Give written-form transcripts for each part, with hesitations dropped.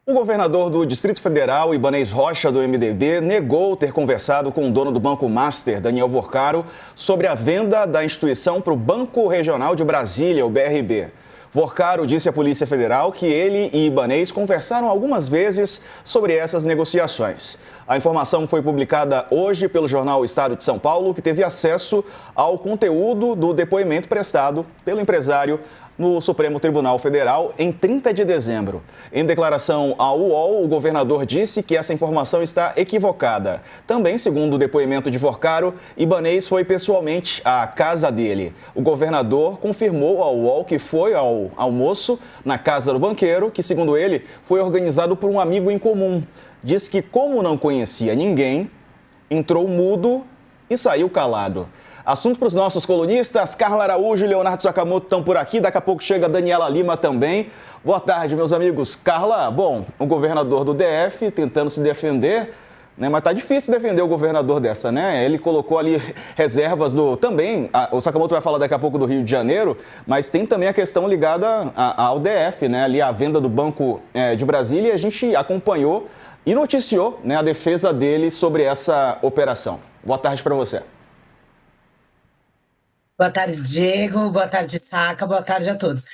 O governador do Distrito Federal, Ibanez Rocha, do MDB, negou ter conversado com o dono do Banco Master, Daniel Vorcaro, sobre a venda da instituição para o Banco Regional de Brasília, o BRB. Vorcaro disse à Polícia Federal que ele e Ibanez conversaram algumas vezes sobre essas negociações. A informação foi publicada hoje pelo jornal Estado de São Paulo, que teve acesso ao conteúdo do depoimento prestado pelo empresário no Supremo Tribunal Federal em 30 de dezembro. Em declaração ao UOL, o governador disse que essa informação está equivocada. Também, segundo o depoimento de Vorcaro, Ibanez foi pessoalmente à casa dele. O governador confirmou ao UOL que foi ao almoço na casa do banqueiro, que, segundo ele, foi organizado por um amigo em comum. Diz que, como não conhecia ninguém, entrou mudo e saiu calado. Assunto para os nossos colunistas. Carla Araújo e Leonardo Sakamoto estão por aqui. Daqui a pouco chega a Daniela Lima também. Boa tarde, meus amigos. Carla, bom, o governador do DF tentando se defender, né? Mas tá difícil defender o governador dessa, né? Ele colocou ali reservas do... Também, o Sakamoto vai falar daqui a pouco do Rio de Janeiro, mas tem também a questão ligada ao DF, né? Ali a venda do Banco de Brasília, e a gente acompanhou e noticiou, né, a defesa dele sobre essa operação. Boa tarde para você. Boa tarde, Diego. Boa tarde, Saca. Boa tarde a todos.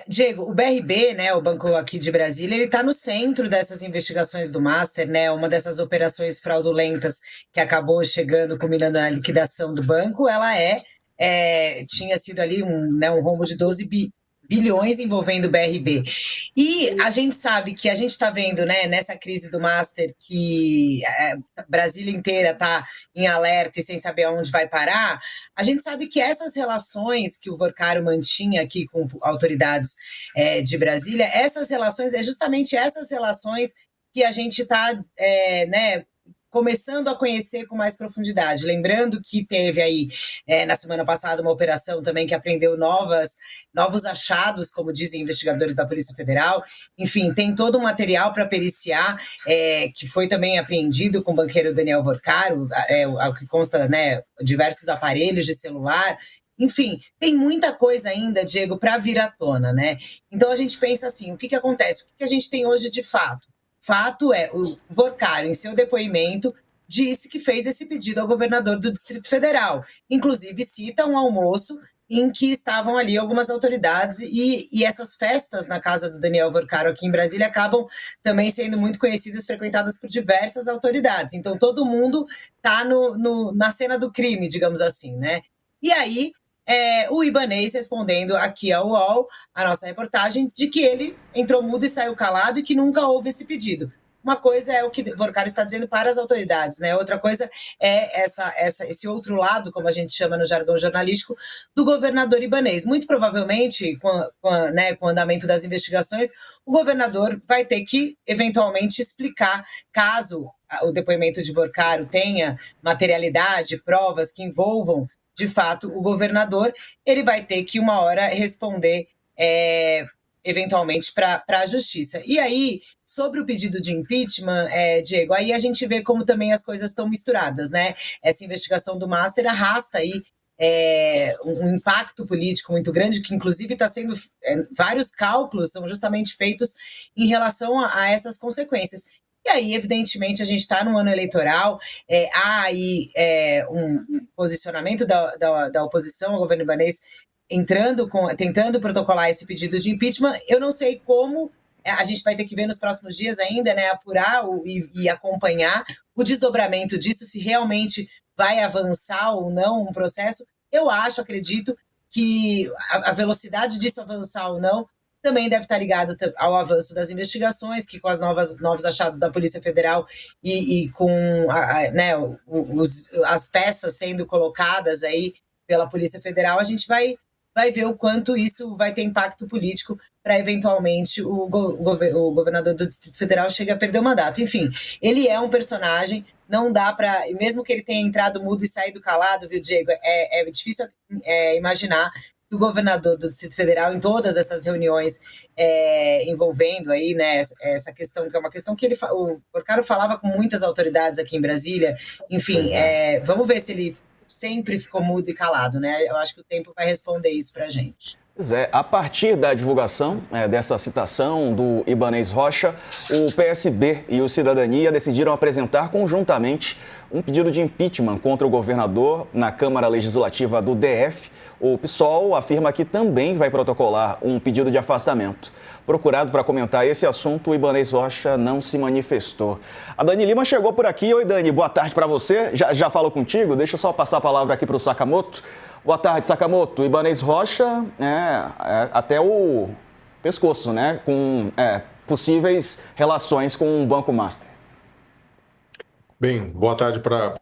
Diego, o BRB, né, o Banco aqui de Brasília, ele está no centro dessas investigações do Master, né, uma dessas operações fraudulentas que acabou chegando, culminando na liquidação do banco. Ela tinha sido ali um rombo de 12 bilhões envolvendo o BRB. E a gente sabe que a gente está vendo, né, nessa crise do Master que Brasília inteira está em alerta e sem saber aonde vai parar. A gente sabe que essas relações que o Vorcaro mantinha aqui com autoridades de Brasília, essas relações, justamente essas relações que a gente está, né, começando a conhecer com mais profundidade. Lembrando que teve aí, na semana passada, uma operação também que apreendeu novos achados, como dizem investigadores da Polícia Federal. Enfim, tem todo um material para periciar, que foi também apreendido com o banqueiro Daniel Vorcaro, ao que consta, né, diversos aparelhos de celular. Enfim, tem muita coisa ainda, Diego, para vir à tona, né? Então a gente pensa assim, o que acontece? O que a gente tem hoje de fato? Fato é, o Vorcaro, em seu depoimento, disse que fez esse pedido ao governador do Distrito Federal. Inclusive, cita um almoço em que estavam ali algumas autoridades e essas festas na casa do Daniel Vorcaro aqui em Brasília acabam também sendo muito conhecidas, frequentadas por diversas autoridades. Então, todo mundo está na cena do crime, digamos assim, né? E aí, o Ibanez respondendo aqui ao UOL, a nossa reportagem, de que ele entrou mudo e saiu calado e que nunca houve esse pedido. Uma coisa é o que Vorcaro está dizendo para as autoridades, né? Outra coisa é esse outro lado, como a gente chama no jargão jornalístico, do governador Ibanez. Muito provavelmente, com o andamento das investigações, o governador vai ter que, eventualmente, explicar, caso o depoimento de Vorcaro tenha materialidade, provas que envolvam de fato, o governador, ele vai ter que, uma hora, responder eventualmente para a justiça. E aí, sobre o pedido de impeachment, Diego, aí a gente vê como também as coisas estão misturadas, né? Essa investigação do Master arrasta aí um impacto político muito grande, que inclusive está sendo, vários cálculos são justamente feitos em relação a essas consequências. E aí, evidentemente, a gente está no ano eleitoral, há aí um posicionamento da oposição ao governo Ibanez tentando protocolar esse pedido de impeachment. Eu não sei como, a gente vai ter que ver nos próximos dias ainda, né, apurar e acompanhar o desdobramento disso, se realmente vai avançar ou não um processo. Eu acredito que a velocidade disso avançar ou não também deve estar ligado ao avanço das investigações, que com as novos achados da Polícia Federal e com as peças sendo colocadas aí pela Polícia Federal, a gente vai ver o quanto isso vai ter impacto político para, eventualmente, o governador do Distrito Federal chegue a perder o mandato. Enfim, ele é um personagem, não dá para... Mesmo que ele tenha entrado mudo e saído calado, viu, Diego? É difícil imaginar que o governador do Distrito Federal, em todas essas reuniões envolvendo aí, né, essa questão, que é uma questão que o Vorcaro falava com muitas autoridades aqui em Brasília. Enfim, vamos ver se ele sempre ficou mudo e calado, né? Eu acho que o tempo vai responder isso pra gente. Pois é, a partir da divulgação dessa citação do Ibanez Rocha, o PSB e o Cidadania decidiram apresentar conjuntamente um pedido de impeachment contra o governador na Câmara Legislativa do DF. O PSOL afirma que também vai protocolar um pedido de afastamento. Procurado para comentar esse assunto, o Ibanez Rocha não se manifestou. A Dani Lima chegou por aqui. Oi, Dani, boa tarde para você. Já falo contigo, deixa eu só passar a palavra aqui para o Sakamoto. Boa tarde, Sakamoto. Ibanez Rocha até o pescoço, né? Com possíveis relações com o Banco Master. Bem, boa tarde para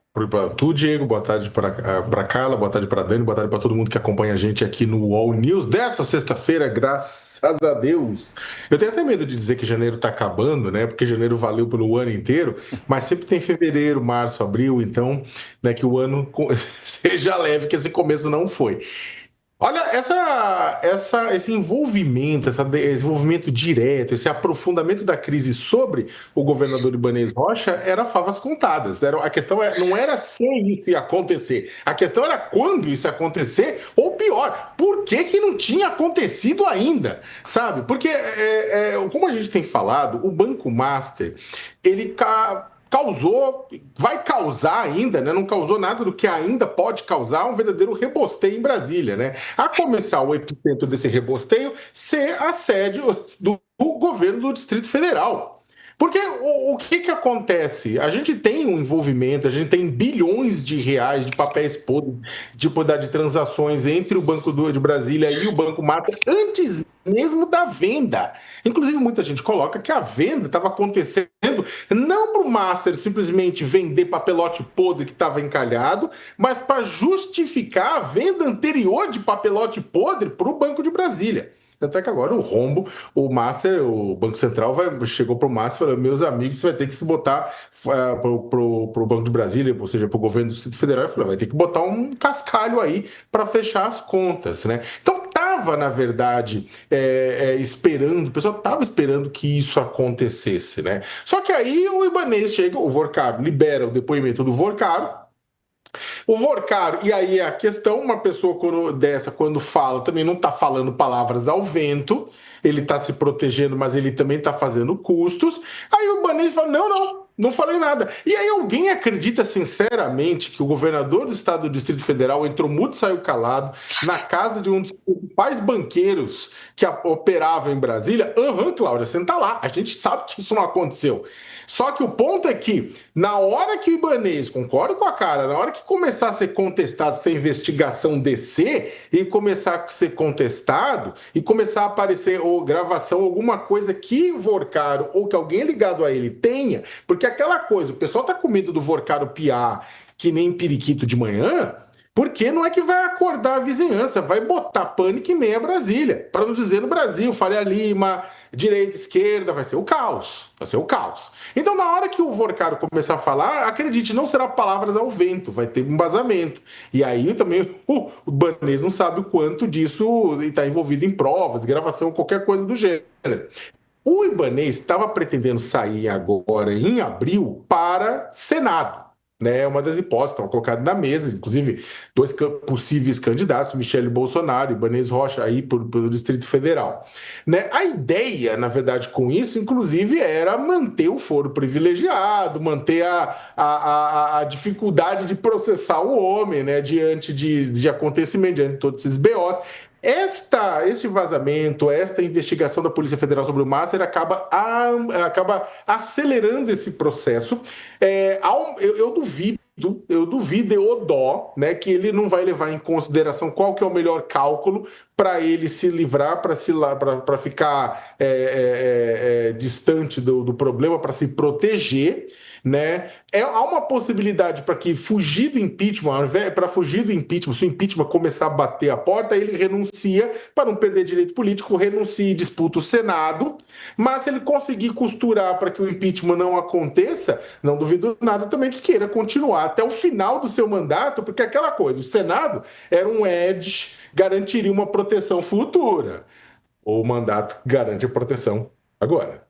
tu, Diego, boa tarde para Carla, boa tarde para Dani, boa tarde para todo mundo que acompanha a gente aqui no UOL News dessa sexta-feira, graças a Deus. Eu tenho até medo de dizer que janeiro está acabando, né? Porque janeiro valeu pelo ano inteiro, mas sempre tem fevereiro, março, abril, então, né, que o ano seja leve, que esse começo não foi. Olha, esse envolvimento, esse envolvimento direto, esse aprofundamento da crise sobre o governador Ibanez Rocha era favas contadas. A questão não era se isso ia acontecer, a questão era quando isso ia acontecer, ou pior, por que não tinha acontecido ainda, sabe? Porque, como a gente tem falado, o Banco Master, ele vai causar ainda, né? Não causou nada do que ainda pode causar um verdadeiro rebosteio em Brasília, né? A começar o epicentro desse rebosteio ser a sede do governo do Distrito Federal. Porque o que acontece? A gente tem um envolvimento, a gente tem bilhões de reais de papéis podres, de transações entre o Banco de Brasília e o Banco Master antes mesmo da venda. Inclusive, muita gente coloca que a venda estava acontecendo não para o Master simplesmente vender papelote podre que estava encalhado, mas para justificar a venda anterior de papelote podre para o Banco de Brasília. Tanto é que agora o rombo, o Master, o Banco Central chegou para o Master e falou: meus amigos, você vai ter que se botar para o Banco de Brasília, ou seja, para o governo do Distrito Federal, vai ter que botar um cascalho aí para fechar as contas, né? Então, estava, na verdade, esperando, o pessoal estava esperando que isso acontecesse, né? Só que aí o Ibanez chega, o Vorcaro libera o depoimento do Vorcaro. O Vorcaro, e aí é a questão, uma pessoa quando fala, também não está falando palavras ao vento, ele está se protegendo, mas ele também está fazendo custos. Aí o Ibanez fala: não falei nada. E aí alguém acredita sinceramente que o governador do estado do Distrito Federal entrou mudo e saiu calado na casa de um dos principais banqueiros que operava em Brasília? Cláudia, você não tá lá. A gente sabe que isso não aconteceu. Só que o ponto é que, na hora que o Ibanez, concordo com a cara, na hora que começar a ser contestado, se a investigação descer e começar a ser contestado e começar a aparecer ou gravação, alguma coisa que o Vorcaro ou que alguém ligado a ele tenha, porque aquela coisa, o pessoal tá com medo do Vorcaro piar que nem periquito de manhã, porque não é que vai acordar a vizinhança, vai botar pânico em meia Brasília. Para não dizer no Brasil, Faria Lima, direita, esquerda, vai ser o caos. Vai ser o caos. Então, na hora que o Vorcaro começar a falar, acredite, não será palavras ao vento, vai ter um embasamento. E aí também o Ibanez não sabe o quanto disso está envolvido em provas, gravação, qualquer coisa do gênero. O Ibanez estava pretendendo sair agora, em abril, para Senado. Né, uma das hipóteses estão colocadas na mesa, inclusive dois possíveis candidatos, Michele Bolsonaro e Ibanez Rocha, aí pelo Distrito Federal. Né? A ideia, na verdade, com isso, inclusive, era manter o foro privilegiado, manter a dificuldade de processar o homem, né, diante de acontecimentos, diante de todos esses BOs. Este vazamento, esta investigação da Polícia Federal sobre o Master acaba acelerando esse processo. Eu duvido, né, que ele não vai levar em consideração qual que é o melhor cálculo para ele se livrar, para ficar distante do problema, para se proteger. Né? Há uma possibilidade para que fugir do impeachment, se o impeachment começar a bater a porta, ele renuncia para não perder direito político, renuncia e disputa o Senado, mas se ele conseguir costurar para que o impeachment não aconteça, não duvido nada também que queira continuar até o final do seu mandato, porque aquela coisa, o Senado era um edge, garantiria uma proteção futura. O mandato garante a proteção agora.